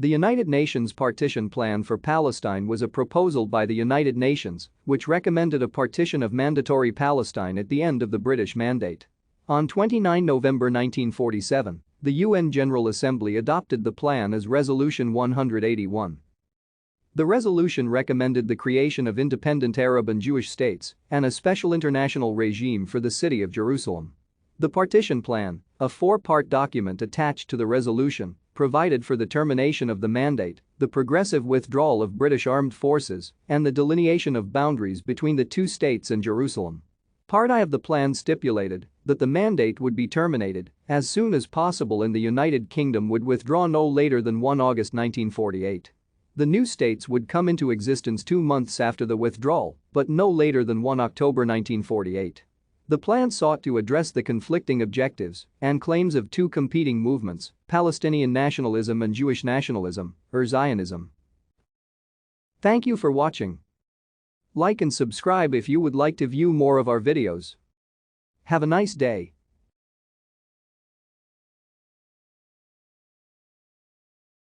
The United Nations Partition Plan for Palestine was a proposal by the United Nations which recommended a partition of Mandatory Palestine at the end of the British Mandate. On 29 November 1947, the UN General Assembly adopted the plan as Resolution 181. The resolution recommended the creation of independent Arab and Jewish states and a special international regime for the city of Jerusalem. The Partition Plan, a four-part document attached to the resolution, provided for the termination of the mandate, the progressive withdrawal of British armed forces, and the delineation of boundaries between the two states and Jerusalem. Part I of the plan stipulated that the mandate would be terminated as soon as possible and the United Kingdom would withdraw no later than 1 August 1948. The new states would come into existence 2 months after the withdrawal, but no later than 1 October 1948. The plan sought to address the conflicting objectives and claims of two competing movements, Palestinian nationalism and Jewish nationalism, or Zionism. Thank you for watching. Like and subscribe if you would like to view more of our videos. Have a nice day.